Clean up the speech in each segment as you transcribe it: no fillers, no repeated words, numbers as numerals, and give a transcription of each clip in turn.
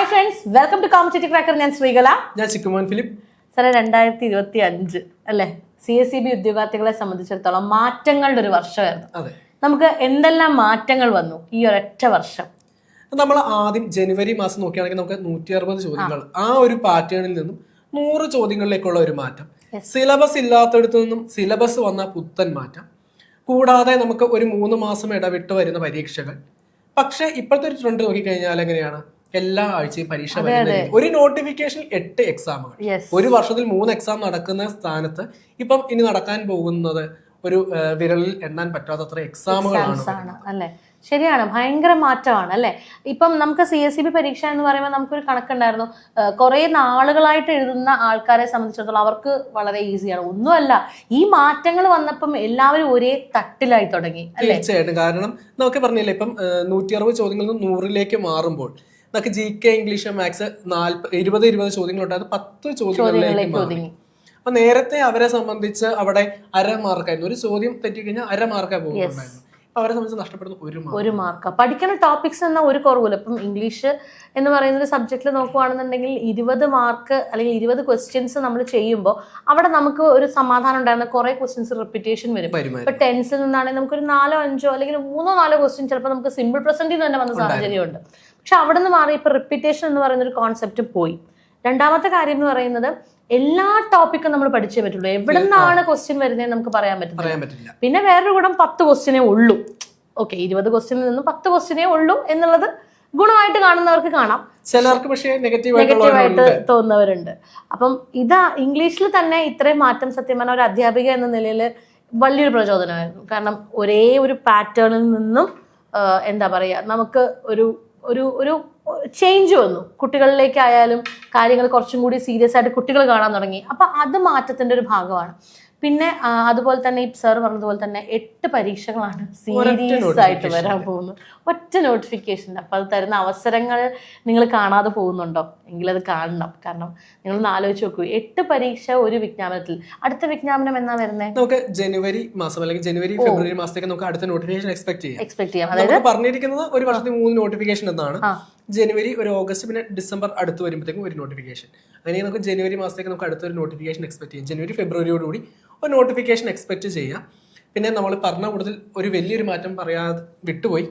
Hi friends, welcome to competitive cracker. ഞാൻ ശ്രീകല. ഞാൻ ചിക്കുമോൻ Philip. സാറേ, 2025 അല്ലേ, CSEB ഉദ്യോഗാർത്ഥികളെ സംബന്ധിച്ചിടത്തോളം മാറ്റങ്ങളുടെ ഒരു വർഷമായിരുന്നു. നമുക്ക് എന്തെല്ലാം മാറ്റങ്ങൾ വന്നു ഈ ഒരൊറ്റ വർഷം? നമ്മൾ ആദ്യം ജനുവരി മാസം നോക്കുകയാണെങ്കിൽ നമുക്ക് 160 ചോദ്യങ്ങൾ, ആ ഒരു പാറ്റേണിൽ നിന്നും 100 ചോദ്യങ്ങളിലേക്കുള്ള ഒരു മാറ്റം. സിലബസ് ഇല്ലാത്തടത്തു നിന്നും സിലബസ് വന്ന പുത്തൻ മാറ്റം. കൂടാതെ നമുക്ക് ഒരു 3 മാസം ഇടവിട്ട് വരുന്ന പരീക്ഷകൾ. പക്ഷെ ഇപ്പോഴത്തെ ഒരു ട്രെൻഡ് നോക്കിക്കഴിഞ്ഞാൽ എങ്ങനെയാണ്, എല്ലാ ആഴ്ചയും പരീക്ഷ വരുന്നത്. ഒരു നോട്ടിഫിക്കേഷൻ 8 എക്സാമുകൾ, ഒരു വർഷത്തിൽ 3 എക്സാം നടക്കുന്ന സ്ഥാനത്ത് ഇപ്പം ഇനി നടക്കാൻ പോകുന്നത് ഒരു വിരലിൽ എണ്ണാൻ പറ്റാത്തത്ര എക്സാമുകളാണ് അല്ലേ? ശരിയാണ്, ഭയങ്കര മാറ്റമാണ് അല്ലേ. ഇപ്പം നമുക്ക് CSEB പരീക്ഷ എന്ന് പറയുമ്പോൾ നമുക്കൊരു കണക്കുണ്ടായിരുന്നു, കുറെ നാളുകളായിട്ട് എഴുതുന്ന ആൾക്കാരെ സംബന്ധിച്ചിടത്തോളം അവർക്ക് വളരെ ഈസിയാണ്. ഒന്നുമല്ല, ഈ മാറ്റങ്ങൾ വന്നപ്പം എല്ലാവരും ഒരേ തട്ടിലായി തുടങ്ങി. തീർച്ചയായിട്ടും. കാരണം നമുക്ക് പറഞ്ഞില്ലേ, ഇപ്പം 160 ചോദ്യങ്ങളിൽ നിന്ന് 100ലേക്ക് മാറുമ്പോൾ നമുക്ക് GK, ഇംഗ്ലീഷ്, മാത്സ് 20 ചോദ്യങ്ങളുണ്ടായത് 10 ചോദ്യങ്ങളിലേക്ക് ഒതുങ്ങി. അപ്പൊ നേരത്തെ അവരെ സംബന്ധിച്ച് അവിടെ 1/2 മാർക്കായിരുന്നു. ഒരു ചോദ്യം തെറ്റിക്കഴിഞ്ഞാൽ 1/2 മാർക്കായി പോകുന്നുണ്ടായിരുന്നു. അവരെ സംബന്ധിച്ച് നഷ്ടപ്പെടുന്ന ഒരു മാർക്ക്. പഠിക്കുന്ന ടോപ്പിക്സ് എന്ന ഒരു കുറവില്ല. ഇപ്പം ഇംഗ്ലീഷ് എന്ന് പറയുന്ന ഒരു സബ്ജക്റ്റിൽ നോക്കുവാണെന്നുണ്ടെങ്കിൽ 20 മാർക്ക് അല്ലെങ്കിൽ 20 ക്വസ്റ്റ്യൻസ് നമ്മൾ ചെയ്യുമ്പോൾ അവിടെ നമുക്ക് ഒരു സമാധാനം ഉണ്ടായിരുന്ന കുറെ ക്വസ്റ്റ്യൻസ് റിപ്പീറ്റേഷൻ വരും. ഇപ്പൊ ടെൻസിൽ നിന്നാണെങ്കിൽ നമുക്കൊരു 4-5 അല്ലെങ്കിൽ 3-4 ക്വസ്റ്റ്യൻ ചിലപ്പോൾ നമുക്ക് സിമ്പിൾ പ്രസന്റിൽ തന്നെ വന്ന സാഹചര്യമുണ്ട്. പക്ഷെ അവിടെ നിന്ന് മാറി ഇപ്പൊ റിപ്പീറ്റേഷൻ എന്ന് പറയുന്ന ഒരു കോൺസെപ്റ്റ് പോയി. രണ്ടാമത്തെ കാര്യം എന്ന് പറയുന്നത്, എല്ലാ ടോപ്പിക്കും നമ്മൾ പഠിച്ചേ പറ്റുള്ളൂ. എവിടെ നിന്നാണ് ക്വസ്റ്റ്യൻ വരുന്നത് നമുക്ക് പറയാൻ പറ്റില്ല. പിന്നെ വേറൊരു ഗുണം 10 ക്വസ്റ്റ്യനേ ഉള്ളൂ. ഓക്കെ, 20 ക്വസ്റ്റ്യനിൽ നിന്നും 10 ക്വസ്റ്റ്യനേ ഉള്ളൂ എന്നുള്ളത് ഗുണമായിട്ട് കാണുന്നവർക്ക് കാണാം, ചിലർക്ക് പക്ഷേ നെഗറ്റീവായിട്ട് തോന്നുന്നവരുണ്ട്. അപ്പം ഇതാ ഇംഗ്ലീഷിൽ തന്നെ ഇത്രയും മാറ്റം സത്യം പറഞ്ഞ ഒരു അധ്യാപിക എന്ന നിലയിൽ വലിയൊരു പ്രചോദനമായിരുന്നു. കാരണം ഒരേ ഒരു പാറ്റേണിൽ നിന്നും എന്താ പറയുക, നമുക്ക് ഒരു ഒരു ഒരു ചേഞ്ച് വന്നു. കുട്ടികളിലേക്കായാലും കാര്യങ്ങൾ കുറച്ചും കൂടി സീരിയസ് ആയിട്ട് കുട്ടികൾ കാണാൻ തുടങ്ങി. അപ്പൊ അത് മാറ്റത്തിന്റെ ഒരു ഭാഗമാണ്. പിന്നെ അതുപോലെ തന്നെ ഈ സാർ പറഞ്ഞതുപോലെ തന്നെ 8 പരീക്ഷകളാണ് സീരീസ് ആയിട്ട് വരാൻ പോകുന്നത്, ഒറ്റ നോട്ടിഫിക്കേഷൻ. അപ്പൊ അത് തരുന്ന അവസരങ്ങൾ നിങ്ങൾ കാണാതെ പോകുന്നുണ്ടോ എങ്കിൽ അത് കാണണം. കാരണം നിങ്ങൾ ആലോചിച്ച് നോക്കൂ, 8 പരീക്ഷ ഒരു വിജ്ഞാപനത്തിൽ. അടുത്ത വിജ്ഞാപനം എന്നാ വരുന്നത്? നമുക്ക് ജനുവരി മാസം അല്ലെങ്കിൽ ജനുവരി ഫെബ്രുവരി മാസത്തേക്ക് നമുക്ക് അടുത്ത നോട്ടിഫിക്കേഷൻ എക്സ്പെക്ട് ചെയ്യാം. അതായത് പറഞ്ഞിരിക്കുന്നത് ഒരു വർഷത്തിൽ 3 നോട്ടിഫിക്കേഷൻ എന്നാണ്. ജനുവരി, ഒരു ഓഗസ്റ്റ്, പിന്നെ ഡിസംബർ അടുത്ത് വരുമ്പോഴത്തേക്കും ഒരു നോട്ടിഫിക്കേഷൻ. അങ്ങനെ നമുക്ക് ജനുവരി മാസത്തേക്ക് നമുക്ക് അടുത്തൊരു നോട്ടിഫിക്കേഷൻ എക്സ്പെക്ട് ചെയ്യാം. ജനുവരി ഫെബ്രുവരിയോടുകൂടി ഒരു നോട്ടിഫിക്കേഷൻ എക്സ്പെക്ട് ചെയ്യാം. പിന്നെ നമ്മൾ പറഞ്ഞ കൂടുതൽ ഒരു വലിയൊരു മാറ്റം പറയാതെ വിട്ടുപോയി,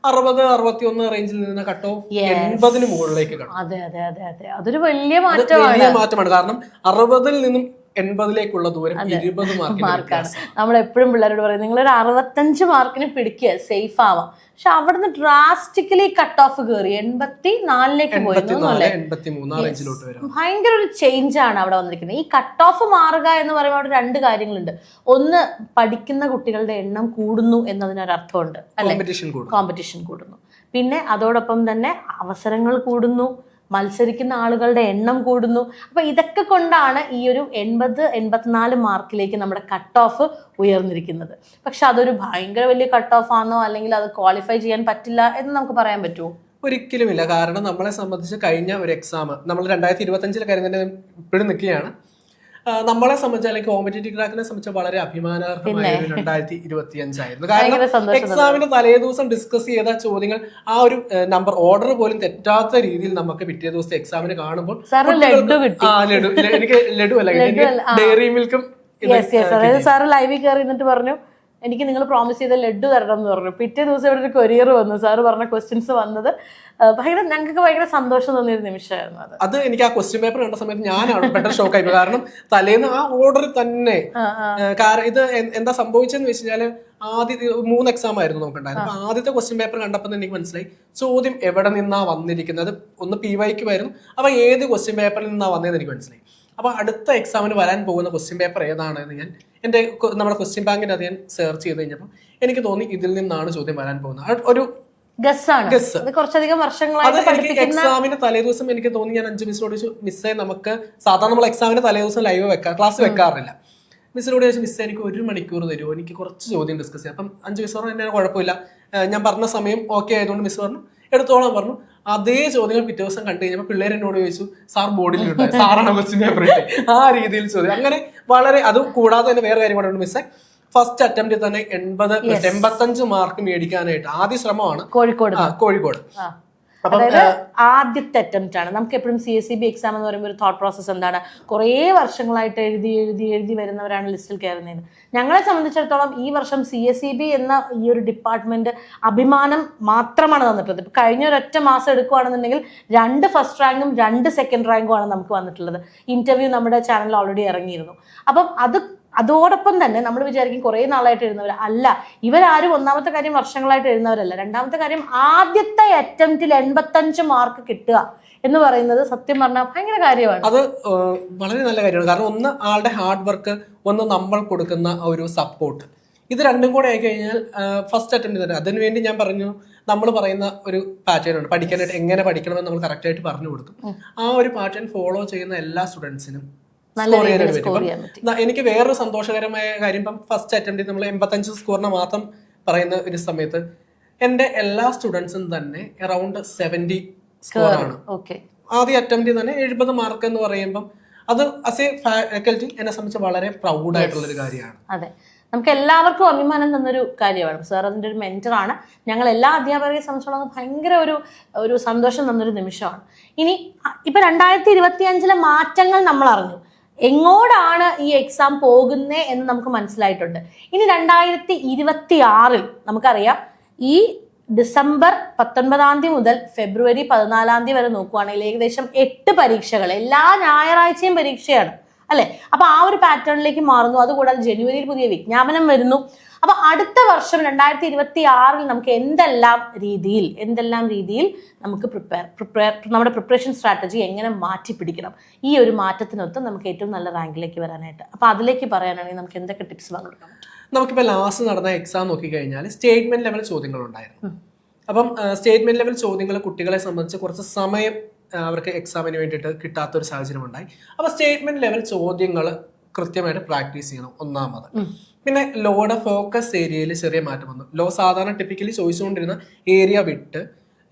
60-61 റേഞ്ചിൽ നിന്ന് കട്ട് ഓഫ് 80-ന് മുകളിലേക്ക് കാണും. അതൊരു വലിയ മാറ്റമാണ്. കാരണം 60-ൽ നിന്നും 80-ലേക്കുള്ള ദൂരം 20 മാർക്കാണ്. നമ്മൾ എപ്പോഴും പിള്ളേരോട് പറയും, നിങ്ങളൊരു 65 മാർക്കിന് പിടിക്കുക, സേഫ് ആവാം. പക്ഷെ അവിടുന്ന് ഡ്രാസ്റ്റിക്കലി കട്ട് ഓഫ് കയറി 84-ലേക്ക് പോയി. ഭയങ്കര ഒരു ചേഞ്ച് ആണ് അവിടെ വന്നിരിക്കുന്നത്. ഈ കട്ട് ഓഫ് മാറുക എന്ന് പറയുമ്പോൾ അവിടെ 2 കാര്യങ്ങളുണ്ട്. ഒന്ന്, പഠിക്കുന്ന കുട്ടികളുടെ എണ്ണം കൂടുന്നു എന്നതിനൊരർത്ഥമുണ്ട് അല്ലെ, കോമ്പറ്റീഷൻ കൂടുന്നു. പിന്നെ അതോടൊപ്പം തന്നെ അവസരങ്ങൾ കൂടുന്നു, മത്സരിക്കുന്ന ആളുകളുടെ എണ്ണം കൂടുന്നു. അപ്പൊ ഇതൊക്കെ കൊണ്ടാണ് ഈ ഒരു 80-84 മാർക്കിലേക്ക് നമ്മുടെ കട്ട് ഓഫ് ഉയർന്നിരിക്കുന്നത്. പക്ഷെ അതൊരു ഭയങ്കര വലിയ കട്ട് ഓഫ് ആണോ, അല്ലെങ്കിൽ അത് ക്വാളിഫൈ ചെയ്യാൻ പറ്റില്ല എന്ന് നമുക്ക് പറയാൻ പറ്റുമോ? ഒരിക്കലുമില്ല. കാരണം നമ്മളെ സംബന്ധിച്ച് കഴിഞ്ഞ ഒരു എക്സാം നമ്മൾ 2025 കാര്യം തന്നെ ഇപ്പോഴും നിൽക്കുകയാണ്. നമ്മളെ സംബന്ധിച്ച് അല്ലെങ്കിൽ കോമ്പറ്റേറ്റീവ് ക്രാക്കിനെ സംബന്ധിച്ച് വളരെ അഭിമാനാർഹമായ ഒരു 2025 ആയിരുന്നു. കാരണം എക്സാമിന്റെ തലേദിവസം ഡിസ്കസ് ചെയ്ത ചോദ്യങ്ങൾ, ആ ഒരു നമ്പർ ഓർഡർ പോലും തെറ്റാത്ത രീതിയിൽ നമുക്ക് പിറ്റേ ദിവസത്തെ എക്സാമിന് കാണുമ്പോൾ എനിക്ക് ലഡു അല്ല, ഡയറി മിൽക്കും. സാറ് ലൈവിൽ കയറി എന്നിട്ട് പറഞ്ഞു, എനിക്ക് നിങ്ങൾ പ്രോമിസ് ചെയ്ത ലഡു തരണം എന്ന് പറഞ്ഞു. പിറ്റേ ദിവസം ഇവിടെ ഒരു കൊറിയർ വന്നു, സാറ് പറഞ്ഞ ക്വസ്റ്റ്യൻസ് വന്നത്. ഞങ്ങൾക്ക് ഭയങ്കര സന്തോഷം തോന്നിയൊരു നിമിഷമായിരുന്നു അത്. എനിക്ക് ആ ക്വസ്റ്റ്യൻ പേപ്പർ കണ്ട സമയത്ത് ഞാനാണ് പെട്ടെന്ന് ഷോക്ക് ആയി. കാരണം തലേന്ന് ആ ഓർഡർ തന്നെ. കാരണം ഇത് എന്താ സംഭവിച്ചെന്ന് വെച്ച് കഴിഞ്ഞാല്, ആദ്യ 3 എക്സാം ആയിരുന്നു നമുക്കുണ്ടായത്. അപ്പൊ ആദ്യത്തെ ക്വസ്റ്റ്യൻ പേപ്പർ കണ്ടപ്പോൾ തന്നെ എനിക്ക് മനസ്സിലായി ചോദ്യം എവിടെ നിന്നാ വന്നിരിക്കുന്നത്. ഒന്ന് PYQ ആയിരുന്നു. അപ്പൊ ഏത് ക്വസ്റ്റ്യൻ പേപ്പറിൽ നിന്നാ വന്നതെന്ന് എനിക്ക് മനസ്സിലായി. അപ്പൊ അടുത്ത എക്സാമിന് വരാൻ പോകുന്ന ക്വസ്റ്റ്യൻ പേപ്പർ ഏതാണെന്ന് ഞാൻ നമ്മുടെ ക്വസ്റ്റ്യൻ ബാങ്കിന്റെ അത് ഞാൻ സെർച്ച് ചെയ്ത് കഴിഞ്ഞപ്പോൾ എനിക്ക് തോന്നി ഇതിൽ നിന്നാണ് ചോദ്യം വരാൻ പോകുന്നത്. ഒരു കുറച്ചധികം വർഷങ്ങളായിട്ട് എക്സാമിന്റെ തലേദിവസം എനിക്ക് തോന്നി, ഞാൻ 5 മിസ്സിനോട് ചോദിച്ചു, മിസ്സേ നമുക്ക് സാധാരണ നമ്മൾ എക്സാമിന്റെ തലേദിവസം ലൈവ് ക്ലാസ് വെക്കാറില്ല. മിസ്സിനോട് ചോദിച്ചു, മിസ്സേ എനിക്ക് 1 മണിക്കൂർ തരുമോ, എനിക്ക് കുറച്ച് ചോദ്യം ഡിസ്കസ് ചെയ്യാം. അപ്പം 5 മിസ് പറഞ്ഞു, എന്നെ കുഴപ്പമില്ല, ഞാൻ പറഞ്ഞ സമയം ഓക്കെ ആയതുകൊണ്ട് മിസ് പറഞ്ഞു എടുത്തോളാൻ പറഞ്ഞു. അതേ ചോദ്യങ്ങൾ പിറ്റേ ദിവസം കണ്ടു കഴിഞ്ഞപ്പോൾ പിള്ളേർ എന്നോട് ചോദിച്ചു, സാർ ബോർഡിലുണ്ട്, സാറാണ് ക്വസ്റ്റ്യൻ പേപ്പർ ഇട്ട്. ആ രീതിയിൽ ചോദ്യം. അങ്ങനെ വളരെ, അത് കൂടാതെ തന്നെ വേറെ കാര്യം കൂടെ ഉണ്ട് മിസ്സേ, ഫസ്റ്റ് അറ്റംപ്റ്റിൽ തന്നെ 85 മാർക്ക് മേടിക്കാനായിട്ട് ആദ്യ ശ്രമമാണ് കോഴിക്കോട്. അതായത് ആദ്യത്തെ അറ്റംപ്റ്റ് ആണ്. നമുക്ക് എപ്പോഴും CSEB എക്സാം എന്ന് പറയുമ്പോൾ ഒരു തോട്ട് പ്രോസസ്സ് എന്താണ്, കുറേ വർഷങ്ങളായിട്ട് എഴുതി വരുന്നവരാണ് ലിസ്റ്റിൽ കയറുന്നത്. ഞങ്ങളെ സംബന്ധിച്ചിടത്തോളം ഈ വർഷം CSEB എന്ന ഈ ഒരു ഡിപ്പാർട്ട്മെന്റ് അഭിമാനം മാത്രമാണ് തന്നിട്ടുള്ളത്. ഇപ്പം കഴിഞ്ഞ ഒരൊറ്റ മാസം എടുക്കുകയാണെന്നുണ്ടെങ്കിൽ 2 ഫസ്റ്റ് റാങ്കും 2 സെക്കൻഡ് റാങ്കും ആണ് നമുക്ക് വന്നിട്ടുള്ളത്. ഇന്റർവ്യൂ നമ്മുടെ ചാനലിൽ ഓൾറെഡി ഇറങ്ങിയിരുന്നു. അപ്പം അതോടൊപ്പം തന്നെ നമ്മൾ വിചാരിക്കും കുറേ നാളായിട്ട് എഴുതുന്നവർ അല്ല, ഇവരാരും ഒന്നാമത്തെ കാര്യം വർഷങ്ങളായിട്ട് എഴുതുന്നവരല്ല. രണ്ടാമത്തെ കാര്യം ആദ്യത്തെ അറ്റംപ്റ്റിൽ 85 മാർക്ക് കിട്ടുക എന്ന് പറയുന്നത് സത്യം പറഞ്ഞാൽ ഭയങ്കര കാര്യമാണ്. അത് വളരെ നല്ല കാര്യമാണ്. കാരണം ഒന്ന് ആളുടെ ഹാർഡ് വർക്ക്, ഒന്ന് നമ്മൾ കൊടുക്കുന്ന ഒരു സപ്പോർട്ട്, ഇത് രണ്ടും കൂടെ ആയി കഴിഞ്ഞാൽ ഫസ്റ്റ് അറ്റംപ്റ്റ് തന്നെ. അതിനുവേണ്ടി ഞാൻ പറഞ്ഞു, നമ്മൾ പറയുന്ന ഒരു പാറ്റേൺ ഉണ്ട്, പഠിക്കാനായിട്ട് എങ്ങനെ പഠിക്കണമെന്ന് നമ്മൾ കറക്റ്റായിട്ട് പറഞ്ഞു കൊടുക്കും. ആ ഒരു പാറ്റേൺ ഫോളോ ചെയ്യുന്ന എല്ലാ സ്റ്റുഡൻസിനും എനിക്ക് വേറൊരു സന്തോഷകരമായ കാര്യം, ഇപ്പം ഫസ്റ്റ് അറ്റംപ്റ്റ് നമ്മൾ 85 സ്കോറിന് മാത്രം പറയുന്ന ഒരു സമയത്ത് എൻ്റെ എല്ലാ സ്റ്റുഡൻസും തന്നെ അറൌണ്ട് 70 സ്കോറാണ്. ആദ്യ അറ്റംപ്റ്റ് തന്നെ 70 മാർക്ക് എന്ന് പറയുമ്പം അത് ആസ് എ ഫാക്കൽറ്റി എന്നെ സംബന്ധിച്ച് വളരെ പ്രൗഡ് ആയിട്ടുള്ള ഒരു കാര്യമാണ്. അതെ, നമുക്ക് എല്ലാവർക്കും അഭിമാനം തന്നൊരു കാര്യമാണ്. സാർ അതിൻ്റെ ഒരു മെന്ററാണ്. ഞങ്ങൾ എല്ലാ അധ്യാപകരെ സംബന്ധിച്ചോളം ഭയങ്കര ഒരു സന്തോഷം തന്നൊരു നിമിഷമാണ്. ഇനി ഇപ്പൊ 2025 മാറ്റങ്ങൾ നമ്മൾ അറിഞ്ഞു, എങ്ങോട്ടാണ് ഈ എക്സാം പോകുന്നത് എന്ന് നമുക്ക് മനസ്സിലായിട്ടുണ്ട്. ഇനി 2026 നമുക്കറിയാം, ഈ ഡിസംബർ 19 മുതൽ ഫെബ്രുവരി 14 വരെ നോക്കുവാണെങ്കിൽ ഏകദേശം 8 പരീക്ഷകൾ, എല്ലാ ഞായറാഴ്ചയും പരീക്ഷയാണ് അല്ലെ. അപ്പൊ ആ ഒരു പാറ്റേണിലേക്ക് മാറുന്നു. അതുകൂടാതെ ജനുവരിയിൽ പുതിയ വിജ്ഞാപനം വരുന്നു. അപ്പൊ അടുത്ത വർഷം 2026 നമുക്ക് എന്തെല്ലാം രീതിയിൽ നമുക്ക് നമ്മുടെ പ്രിപ്പറേഷൻ സ്ട്രാറ്റജി എങ്ങനെ മാറ്റി പിടിക്കണം, ഈ ഒരു മാറ്റത്തിനൊത്ത് നമുക്ക് ഏറ്റവും നല്ല റാങ്കിലേക്ക് വരാനായിട്ട്. അപ്പൊ അതിലേക്ക് പറയാനാണെങ്കിൽ നമുക്ക് എന്തൊക്കെ ടിപ്സ് പങ്കെടുക്കാം? നമുക്കിപ്പോൾ ലാസ്റ്റ് നടന്ന എക്സാം നോക്കിക്കഴിഞ്ഞാൽ സ്റ്റേറ്റ്മെന്റ് ലെവൽ ചോദ്യങ്ങളുണ്ടായിരുന്നു. അപ്പം സ്റ്റേറ്റ്മെന്റ് ലെവൽ ചോദ്യങ്ങൾ കുട്ടികളെ സംബന്ധിച്ച് കുറച്ച് സമയം അവർക്ക് എക്സാമിന് വേണ്ടിയിട്ട് കിട്ടാത്തൊരു സാഹചര്യം ഉണ്ടായി. അപ്പോൾ സ്റ്റേറ്റ്മെന്റ് ലെവൽ ചോദ്യങ്ങൾ കൃത്യമായിട്ട് പ്രാക്ടീസ് ചെയ്യണം, ഒന്നാമത്. പിന്നെ ലോയുടെ ഫോക്കസ് ഏരിയയിൽ ചെറിയ മാറ്റം വന്നു. ലോ സാധാരണ ടിപ്പിക്കലി ചോദിച്ചുകൊണ്ടിരുന്ന ഏരിയ വിട്ട്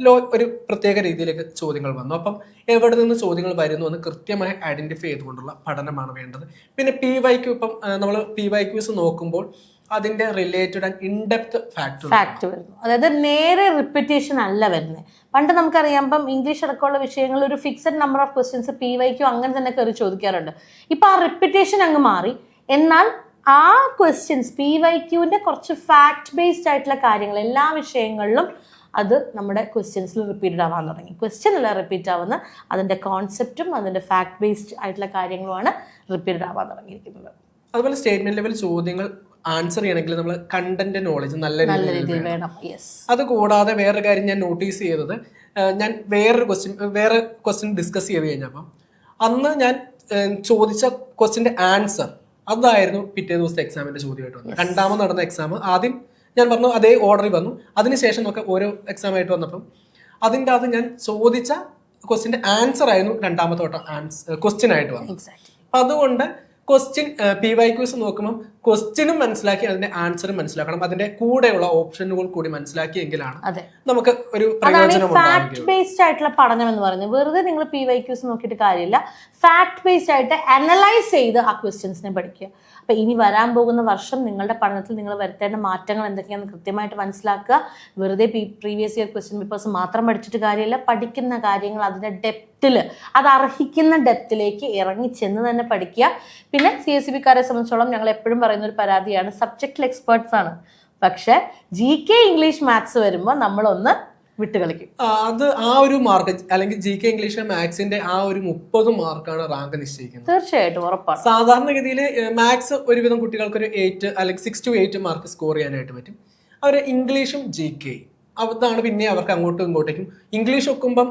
ലോ ഒരു പ്രത്യേക രീതിയിലേക്ക് ചോദ്യങ്ങൾ വന്നു. അപ്പം എവിടെ നിന്ന് ചോദ്യങ്ങൾ വരുന്നു എന്ന് കൃത്യമായി ഐഡന്റിഫൈ ചെയ്തുകൊണ്ടുള്ള പഠനമാണ് വേണ്ടത്. പിന്നെ PYQ, ഇപ്പം നമ്മൾ PYQs നോക്കുമ്പോൾ അതിന്റെ റിലേറ്റഡ് ആൻഡ് ഇൻഡെപ്ത് ഫാക്ട് വരുന്നു. അതായത് നേരെ റിപ്പീറ്റേഷൻ അല്ല വരുന്നത്. പണ്ട് നമുക്കറിയാം, ഇപ്പം ഇംഗ്ലീഷ് അടക്കമുള്ള വിഷയങ്ങളിൽ ഒരു fixed number of questions PYQ അങ്ങനെ തന്നെ കയറി ചോദിക്കാറുണ്ട്. ഇപ്പൊ ആ റിപ്പീറ്റേഷൻ അങ്ങ് മാറി. എന്നാൽ ആ ക്വസ്റ്റ്യൻസ് PYQന്റെ കുറച്ച് ഫാക്ട് ബേസ്ഡ് ആയിട്ടുള്ള കാര്യങ്ങൾ എല്ലാ വിഷയങ്ങളിലും അത് നമ്മുടെ ക്വസ്റ്റ്യൻസിൽ റിപ്പീറ്റഡ് ആവാൻ തുടങ്ങി. ക്വസ്റ്റ്യൻ അല്ല റിപ്പീറ്റ് ആവുന്ന, അതിന്റെ കോൺസെപ്റ്റും അതിന്റെ ഫാക്ട് ബേസ്ഡ് ആയിട്ടുള്ള കാര്യങ്ങളുമാണ് റിപ്പീറ്റഡ് ആവാൻ തുടങ്ങിയിരിക്കുന്നത്. അതുപോലെ സ്റ്റേറ്റ്മെന്റ് ലെവൽ ചോദ്യങ്ങൾ ആൻസർ ചെയ്യണമെങ്കിൽ നമ്മൾ കണ്ടന്റ് നോളജ് നല്ല രീതിയിൽ വേണം. അത് കൂടാതെ വേറൊരു കാര്യം ഞാൻ നോട്ടീസ് ചെയ്തത്, ഞാൻ വേറെ ക്വസ്റ്റ്യൻ ഡിസ്കസ് ചെയ്ത് കഴിഞ്ഞപ്പം അന്ന് ഞാൻ ചോദിച്ച ക്വസ്റ്റ്യന്റെ ആൻസർ അതായിരുന്നു പിറ്റേ ദിവസത്തെ എക്സാമിന്റെ ചോദ്യമായിട്ട് വന്നത്. രണ്ടാമത് നടന്ന എക്സാം ആദ്യം ഞാൻ പറഞ്ഞു അതേ ഓർഡറിൽ വന്നു. അതിനുശേഷം ഒക്കെ ഓരോ എക്സാം ആയിട്ട് വന്നപ്പം അതിൻ്റെ അത് ഞാൻ ചോദിച്ച ക്വസ്റ്റ്യന്റെ ആൻസർ ആയിരുന്നു രണ്ടാമത്തെ ക്വസ്റ്റ്യൻ ആയിട്ട് വന്നത്. അപ്പം അതുകൊണ്ട് ക്വസ്റ്റ്യൻ PYQs നോക്കുമ്പോൾ ക്വസ്റ്റ്യനും മനസ്സിലാക്കി അതിന്റെ ആൻസറും മനസ്സിലാക്കണം. അതിന്റെ കൂടെയുള്ള ഓപ്ഷനുകൾ കൂടി മനസ്സിലാക്കിയെങ്കിലാണ് നമുക്ക് ഒരു പ്രയോജനം. ഫാക്ട് ബേസ്ഡ് ആയിട്ടുള്ള പഠനം എന്ന് പറയുന്നത് വെറുതെ നിങ്ങൾ PYQs നോക്കിയിട്ട് കാര്യമില്ല. ഫാക്ട് ബേസ്ഡ് ആയിട്ട് അനലൈസ് ചെയ്ത് ആ ക്വസ്റ്റ്യൻസിനെ പഠിക്കുക. അപ്പൊ ഇനി വരാൻ പോകുന്ന വർഷം നിങ്ങളുടെ പഠനത്തിൽ നിങ്ങൾ വരുത്തേണ്ട മാറ്റങ്ങൾ എന്തൊക്കെയാണെന്ന് കൃത്യമായിട്ട് മനസ്സിലാക്കുക. വെറുതെ പ്രീവിയസ് ഇയർ ക്വസ്റ്റ്യൻ പേപ്പേഴ്സ് മാത്രം പഠിച്ചിട്ട് കാര്യമില്ല. പഠിക്കുന്ന കാര്യങ്ങൾ അതിന്റെ ഡെപ്തിൽ, അത് അർഹിക്കുന്ന ഡെപ്തിലേക്ക് ഇറങ്ങി ചെന്ന് തന്നെ പഠിക്കുക. പിന്നെ CSEBക്കാരെ സംബന്ധിച്ചോളം ഞങ്ങൾ എപ്പോഴും പറയുന്ന ഒരു പരാതിയാണ്, സബ്ജക്റ്റിൽ എക്സ്പേർട്സ് ആണ്, പക്ഷെ GK ഇംഗ്ലീഷ് മാത്സ് വരുമ്പോൾ നമ്മളൊന്ന് വിട്ടുകളിക്കും. അത് ആ ഒരു മാർക്ക് അല്ലെങ്കിൽ GK ഇംഗ്ലീഷ് മാത്സിന്റെ ആ ഒരു 30 മാർക്കാണ് റാങ്ക് നിശ്ചയിക്കുന്നത്. തീർച്ചയായിട്ടും ഉറപ്പാണ്. സാധാരണഗതിയിൽ മാത്സ് ഒരുവിധം കുട്ടികൾക്ക് ഒരു 8 അല്ലെങ്കിൽ 6 to 8 മാർക്ക് സ്കോർ ചെയ്യാനായിട്ട് പറ്റും. അവർ ഇംഗ്ലീഷും GK അതാണ് പിന്നെ അവർക്ക് അങ്ങോട്ടും ഇങ്ങോട്ടേക്കും. ഇംഗ്ലീഷ് ഒക്കുമ്പം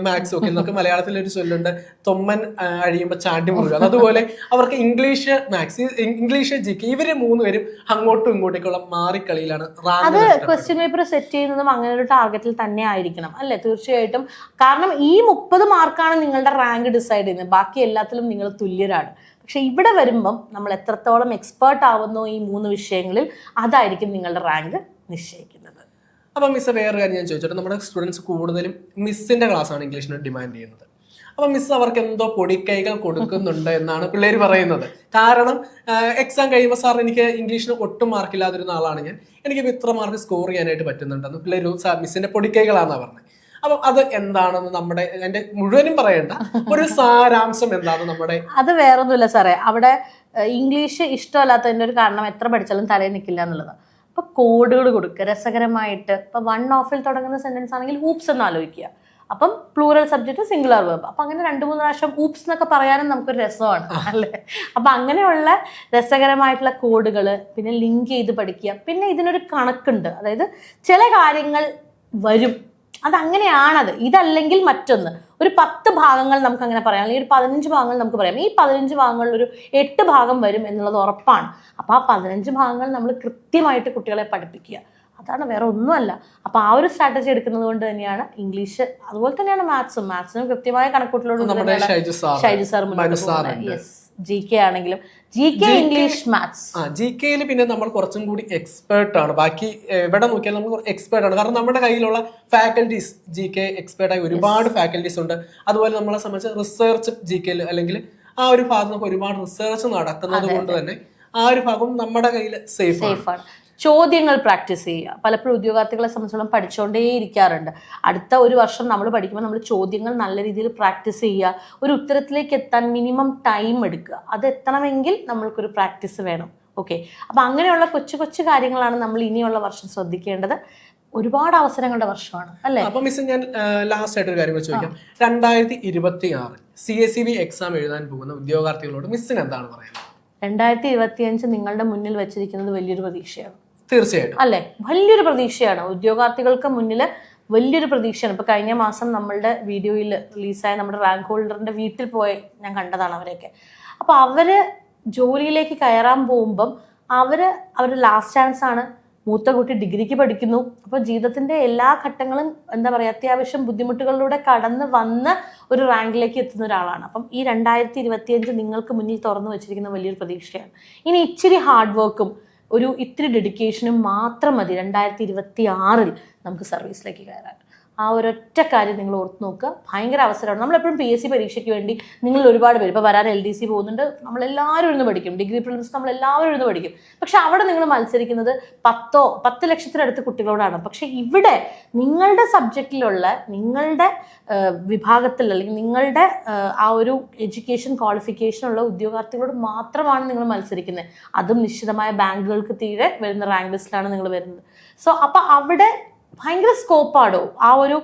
മാത്സ് ഒക്കെ നമുക്ക് മലയാളത്തിലൊരു ചൊല്ലുണ്ട്, തൊമ്മൻ അഴിയുമ്പോൾ ചാണ്ടി മുറുക. അതുപോലെ അവർക്ക് ഇംഗ്ലീഷ് മാത്സ്, ഇംഗ്ലീഷ് GK ഇവര് 3 പേരും അങ്ങോട്ടും ഇങ്ങോട്ടേക്കുള്ള മാറിക്കളിയിലാണ്. അത് ക്വസ്റ്റ്യൻ പേപ്പർ സെറ്റ് ചെയ്യുന്നതും അങ്ങനെ ഒരു ടാർഗറ്റിൽ തന്നെ ആയിരിക്കണം അല്ലെ? തീർച്ചയായിട്ടും. കാരണം ഈ 30 മാർക്കാണ് നിങ്ങളുടെ റാങ്ക് ഡിസൈഡ് ചെയ്യുന്നത്. ബാക്കി എല്ലാത്തിലും നിങ്ങൾ തുല്യരാണ്. പക്ഷെ ഇവിടെ വരുമ്പം നമ്മൾ എത്രത്തോളം എക്സ്പേർട്ട് ആവുന്നോ ഈ 3 വിഷയങ്ങളിൽ, അതായിരിക്കും നിങ്ങളുടെ റാങ്ക് നിശ്ചയിക്കുന്നത്. അപ്പം മിസ് വേറെ കാര്യം ഞാൻ ചോദിച്ചോട്ടെ, നമ്മുടെ സ്റ്റുഡൻസ് കൂടുതലും മിസ്സിന്റെ ക്ലാസ്സാണ് ഇംഗ്ലീഷിന് ഡിമാൻഡ് ചെയ്യുന്നത്. അപ്പം മിസ് അവർക്ക് എന്തോ പൊടിക്കൈകൾ കൊടുക്കുന്നുണ്ട് എന്നാണ് പിള്ളേർ പറയുന്നത്. കാരണം എക്സാം കഴിയുമ്പോൾ സാർ എനിക്ക് ഇംഗ്ലീഷിന് ഒട്ടും മാർക്കില്ലാതിരുന്ന ആളാണ് ഞാൻ, എനിക്ക് ഇത്ര മാർക്ക് സ്കോർ ചെയ്യാനായിട്ട് പറ്റുന്നുണ്ടെന്ന് പിള്ളേർ മിസ്സിന്റെ പൊടിക്കൈകളാണെന്നാണ് പറഞ്ഞത്. അപ്പം അത് എന്താണെന്ന് നമ്മുടെ എന്റെ മുഴുവനും പറയേണ്ട ഒരു സാരാംശം എന്താണ് നമ്മുടെ? അത് വേറൊന്നുമില്ല സാറേ, അവിടെ ഇംഗ്ലീഷ് ഇഷ്ടമല്ലാത്തതിന്റെ ഒരു കാരണം എത്ര പഠിച്ചാലും തലയിൽ നിൽക്കില്ല എന്നുള്ളത്. അപ്പൊ കോഡുകൾ കൊടുക്കുക രസകരമായിട്ട്. ഇപ്പൊ 1 ഓഫിൽ തുടങ്ങുന്ന സെന്റൻസ് ആണെങ്കിൽ ഊപ്സ് എന്ന് ആലോചിക്കുക. അപ്പം പ്ലൂറൽ സബ്ജക്റ്റ് സിംഗുലർ വേർബ്. അപ്പൊ അങ്ങനെ 2-3 പ്രാവശ്യം ഊപ്സ് എന്നൊക്കെ പറയാനും നമുക്കൊരു രസമാണ് അല്ലേ. അപ്പൊ അങ്ങനെയുള്ള രസകരമായിട്ടുള്ള കോഡുകൾ, പിന്നെ ലിങ്ക് ചെയ്ത് പഠിക്കുക. പിന്നെ ഇതിനൊരു കണക്കുണ്ട്, അതായത് ചില കാര്യങ്ങൾ വരും, അതങ്ങനെയാണത്, ഇതല്ലെങ്കിൽ മറ്റൊന്ന്. ഒരു 10 ഭാഗങ്ങൾ നമുക്ക് അങ്ങനെ പറയാം, അല്ലെങ്കിൽ ഒരു 15 ഭാഗങ്ങൾ നമുക്ക് പറയാം. ഈ 15 ഭാഗങ്ങളിൽ ഒരു 8 ഭാഗം വരും എന്നുള്ളത് ഉറപ്പാണ്. അപ്പോൾ ആ 15 ഭാഗങ്ങൾ നമ്മൾ കൃത്യമായിട്ട് കുട്ടികളെ പഠിപ്പിക്കുക, അതാണ്, വേറെ ഒന്നുമല്ല. അപ്പോൾ ആ ഒരു സ്ട്രാറ്റജി എടുക്കുന്നത് കൊണ്ട് തന്നെയാണ് ഇംഗ്ലീഷ്, അതുപോലെ തന്നെയാണ് മാത്സിനും കൃത്യമായ കണക്കൂട്ടലോട് ഷൈജു സാർ മുന്നോട്ട് പോകുന്നത്. GK ആണെങ്കിലും GK ഇംഗ്ലീഷ് മാത്സ്. GKയിൽ പിന്നെ നമ്മൾ കുറച്ചും കൂടി എക്സ്പേർട്ട് ആണ്. ബാക്കി എവിടെ നോക്കിയാൽ നമ്മൾ എക്സ്പേർട്ട് ആണ്, കാരണം നമ്മുടെ കയ്യിലുള്ള ഫാക്കൽറ്റീസ് GK എക്സ്പേർട്ടായി ഒരുപാട് ഫാക്കൽറ്റീസ് ഉണ്ട്. അതുപോലെ നമ്മളെ സംബന്ധിച്ച് റിസർച്ച് GKയിൽ അല്ലെങ്കിൽ ആ ഒരു ഭാഗത്ത് നമുക്ക് ഒരുപാട് റിസർച്ച് നടക്കുന്നത് കൊണ്ട് തന്നെ ആ ഒരു ഭാഗം നമ്മുടെ കയ്യിൽ സേഫ് ആണ്. ചോദ്യങ്ങൾ പ്രാക്ടീസ് ചെയ്യുക. പലപ്പോഴും ഉദ്യോഗാർത്ഥികളെ സംബന്ധിച്ചോളം പഠിച്ചുകൊണ്ടേ ഇരിക്കാറുണ്ട്. അടുത്ത ഒരു വർഷം നമ്മൾ പഠിക്കുമ്പോൾ നമ്മൾ ചോദ്യങ്ങൾ നല്ല രീതിയിൽ പ്രാക്ടീസ് ചെയ്യുക. ഒരു ഉത്തരത്തിലേക്ക് എത്താൻ മിനിമം ടൈം എടുക്കുക. അത് എത്തണമെങ്കിൽ നമ്മൾക്കൊരു പ്രാക്ടീസ് വേണം. ഓക്കെ, അപ്പം അങ്ങനെയുള്ള കൊച്ചു കൊച്ചു കാര്യങ്ങളാണ് നമ്മൾ ഇനിയുള്ള വർഷം ശ്രദ്ധിക്കേണ്ടത്. ഒരുപാട് അവസരങ്ങളുടെ വർഷമാണ് അല്ലേ. അപ്പൊ മിസ്, ഞാൻ ലാസ്റ്റ് ആയിട്ട് ഒരു കാര്യം ചോദിക്കാം. 2026 CSEB എക്സാം എഴുതാൻ പോകുന്ന ഉദ്യോഗാർത്ഥികളോട് മിസ്സിന് എന്താണ് പറയുന്നത്? 2025 നിങ്ങളുടെ മുന്നിൽ വെച്ചിരിക്കുന്നത് വലിയൊരു പ്രതീക്ഷയാണ്. തീർച്ചയായിട്ടും അല്ലെ, വലിയൊരു പ്രതീക്ഷയാണ് ഉദ്യോഗാർത്ഥികൾക്ക് മുന്നിൽ, വലിയൊരു പ്രതീക്ഷയാണ്. ഇപ്പൊ കഴിഞ്ഞ മാസം നമ്മളുടെ വീഡിയോയിൽ റിലീസായ നമ്മുടെ റാങ്ക് ഹോൾഡറിന്റെ വീട്ടിൽ പോയി ഞാൻ കണ്ടതാണ് അവരെയൊക്കെ. അപ്പൊ അവര് ജോലിയിലേക്ക് കയറാൻ പോകുമ്പം അവരുടെ ലാസ്റ്റ് ചാൻസ് ആണ്. മൂത്ത കുട്ടി ഡിഗ്രിക്ക് പഠിക്കുന്നു. അപ്പോൾ ജീവിതത്തിന്റെ എല്ലാ ഘട്ടങ്ങളും എന്താ പറയുക, അത്യാവശ്യം ബുദ്ധിമുട്ടുകളിലൂടെ കടന്ന് വന്ന് ഒരു റാങ്കിലേക്ക് എത്തുന്ന ഒരാളാണ്. അപ്പം ഈ 2025 നിങ്ങൾക്ക് മുന്നിൽ തുറന്നു വെച്ചിരിക്കുന്ന വലിയൊരു പ്രതീക്ഷയാണ്. ഇനി ഇച്ചിരി ഹാർഡ് വർക്കും ഇത്തിരി ഡെഡിക്കേഷനും മാത്രം മതി 2026 നമുക്ക് സർവീസിലേക്ക് കയറാൻ. ആ ഒരൊറ്റ കാര്യം നിങ്ങൾ ഓർത്ത് നോക്കുക. ഭയങ്കര അവസരമാണ്. നമ്മളെപ്പോഴും PSC പരീക്ഷയ്ക്ക് വേണ്ടി നിങ്ങൾ ഒരുപാട് പേര്, ഇപ്പോൾ വരാൻ LDC പോകുന്നുണ്ട്, നമ്മളെല്ലാവരും ഇരുന്ന് പഠിക്കും. ഡിഗ്രി പ്രിലിംസ് നമ്മളെല്ലാവരും ഇരുന്ന് പഠിക്കും. പക്ഷെ അവിടെ നിങ്ങൾ മത്സരിക്കുന്നത് 10 ലക്ഷത്തിനടുത്ത് കുട്ടികളോടാണ്. പക്ഷെ ഇവിടെ നിങ്ങളുടെ സബ്ജക്റ്റിലുള്ള, നിങ്ങളുടെ വിഭാഗത്തിൽ, അല്ലെങ്കിൽ നിങ്ങളുടെ ആ ഒരു എഡ്യൂക്കേഷൻ ക്വാളിഫിക്കേഷനുള്ള ഉദ്യോഗാർത്ഥികളോട് മാത്രമാണ് നിങ്ങൾ മത്സരിക്കുന്നത്. അതും നിശ്ചിതമായ ബാങ്കുകൾക്ക് തീരെ വരുന്ന റാങ്ക് ലിസ്റ്റിലാണ് നിങ്ങൾ വരുന്നത്. സോ അപ്പം അവിടെ ഭയങ്കര സ്കോപ്പാടോ. ആ ഒരു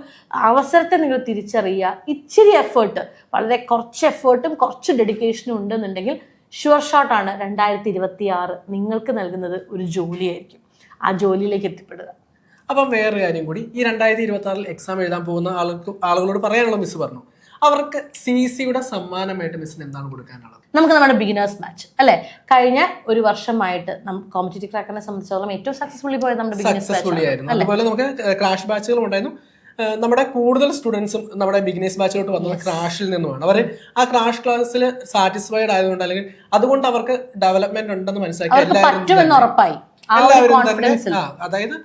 അവസരത്തെ നിങ്ങൾ തിരിച്ചറിയുക. ഇച്ചിരി എഫേർട്ട്, വളരെ കുറച്ച് എഫേർട്ടും കുറച്ച് ഡെഡിക്കേഷനും ഉണ്ടെന്നുണ്ടെങ്കിൽ ഷുവർ ഷോട്ടാണ് 2026 നിങ്ങൾക്ക് നൽകുന്നത് ഒരു ജോലിയായിരിക്കും. ആ ജോലിയിലേക്ക് എത്തിപ്പെടുക. അപ്പം വേറൊരു കാര്യം കൂടി, ഈ 2026 എക്സാം എഴുതാൻ പോകുന്ന ആളുകളോട് പറയാനുള്ള മിസ് പറഞ്ഞു, അവർക്ക് CCയുടെ സമ്മാനമായിട്ട് മിസ്സിന് എന്താണ് കൊടുക്കാനുള്ളത്? നമുക്ക് നമ്മുടെ ബിഗിനേഴ്സ് ബാച്ച് അല്ലെ, കഴിഞ്ഞ ഒരു വർഷമായിട്ട് കോമ്പറ്റീറ്റീവ് ക്രാക്കറിനെ സംബന്ധിച്ചിടത്തോളം ഏറ്റവും സക്സസ്ഫുള്ളി പോയത് നമ്മുടെ ബിഗിനേഴ്സ് ബാച്ച് ആയിരുന്നു. അതുപോലെ നമുക്ക് ക്രാഷ് ബാച്ചുകളും ഉണ്ടായിരുന്നു. നമ്മുടെ കൂടുതൽ സ്റ്റുഡൻസും നമ്മുടെ ബിഗിനേഴ്സ് ബാച്ചിലോട്ട് വന്നത് ക്രാഷിൽ നിന്നുമാണ്. അവർ ആ ക്രാഷ് ക്ലാസ്സിൽ സാറ്റിസ്ഫൈഡ് ആയതുകൊണ്ട്, അല്ലെങ്കിൽ അതുകൊണ്ട് അവർക്ക് ഡെവലപ്മെന്റ് ഉണ്ടെന്ന് മനസ്സിലാക്കി എല്ലാവരും തന്നെ, അതായത്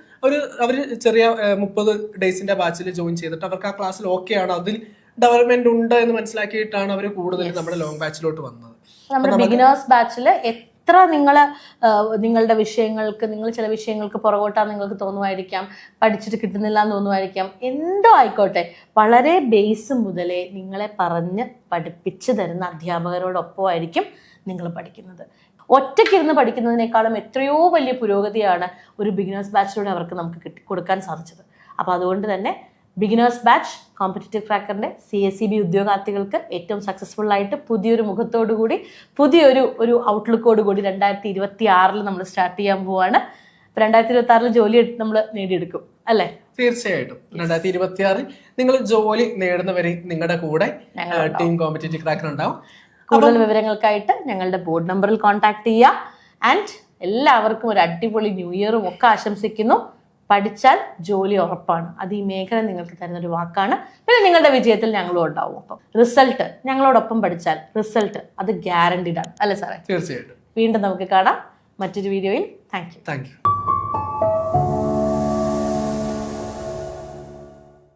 അവര് ചെറിയ 30 ഡേയ്സിന്റെ ബാച്ചിൽ ജോയിൻ ചെയ്തിട്ട് അവർക്ക് ആ ക്ലാസ്സിൽ ഓക്കെ ആണ്, അതിൽ ഡെവലപ്മെന്റ് ഉണ്ട് എന്ന് മനസ്സിലാക്കിയിട്ടാണ് അവർ കൂടുതൽ നമ്മുടെ ലോങ് ബാച്ചിലോട്ട് വന്നത്. നമ്മുടെ ബിഗിനേഴ്സ് ബാച്ചിൽ എത്ര നിങ്ങളുടെ വിഷയങ്ങൾക്ക്, നിങ്ങൾ ചില വിഷയങ്ങൾക്ക് പുറകോട്ടാന്ന് നിങ്ങൾക്ക് തോന്നുമായിരിക്കാം, പഠിച്ചിട്ട് കിട്ടുന്നില്ല എന്ന് തോന്നുമായിരിക്കാം, എന്തോ ആയിക്കോട്ടെ, വളരെ ബേസ് മുതലേ നിങ്ങളെ പറഞ്ഞ് പഠിപ്പിച്ചു തരുന്ന അധ്യാപകരോടൊപ്പമായിരിക്കും നിങ്ങൾ പഠിക്കുന്നത്. ഒറ്റയ്ക്കിരുന്ന് പഠിക്കുന്നതിനേക്കാളും എത്രയോ വലിയ പുരോഗതിയാണ് ഒരു ബിഗിനേഴ്സ് ബാച്ചിലൂടെ നമുക്ക് കൊടുക്കാൻ സാധിച്ചത്. അപ്പോൾ അതുകൊണ്ട് തന്നെ ബിഗിനേഴ്സ് ബാച്ച് കോമ്പറ്റീറ്റീവ് ക്രാക്കറിന്റെ CSEB ഉദ്യോഗാർത്ഥികൾക്ക് ഏറ്റവും സക്സസ്ഫുൾ ആയിട്ട് പുതിയൊരു മുഖത്തോടുകൂടി, പുതിയൊരു ഔട്ട്ലുക്കോട് കൂടി 2026 നമ്മൾ സ്റ്റാർട്ട് ചെയ്യാൻ പോവാണ്. 2026 ജോലി നമ്മൾ നേടിയെടുക്കും അല്ലേ? തീർച്ചയായിട്ടും 2026 നിങ്ങൾ ജോലി നേടുന്നവരെ നിങ്ങളുടെ കൂടെ ടീം കോമ്പറ്റീറ്റീവ് ക്രാക്കർ ഉണ്ടാവും. കൂടുതൽ വിവരങ്ങൾക്കായിട്ട് ഞങ്ങളുടെ ബോർഡ് നമ്പറിൽ കോൺടാക്ട് ചെയ്യുക. ആൻഡ് എല്ലാവർക്കും ഒരു അടിപൊളി ന്യൂ ഇയറും ഒക്കെ ആശംസിക്കുന്നു. പഠിച്ചാൽ ജോലി ഉറപ്പാണ്. അത് ഈ മേഖല നിങ്ങൾക്ക് തരുന്നൊരു വാക്കാണ്. പിന്നെ നിങ്ങളുടെ വിജയത്തിൽ ഞങ്ങളും ഉണ്ടാവും. അപ്പം റിസൾട്ട്, ഞങ്ങളോടൊപ്പം പഠിച്ചാൽ റിസൾട്ട് അത് ഗ്യാരണ്ടീഡ് ആണ് അല്ലേ സാറേ? തീർച്ചയായിട്ടും. വീണ്ടും നമുക്ക് കാണാം മറ്റൊരു വീഡിയോയിൽ. Thank you.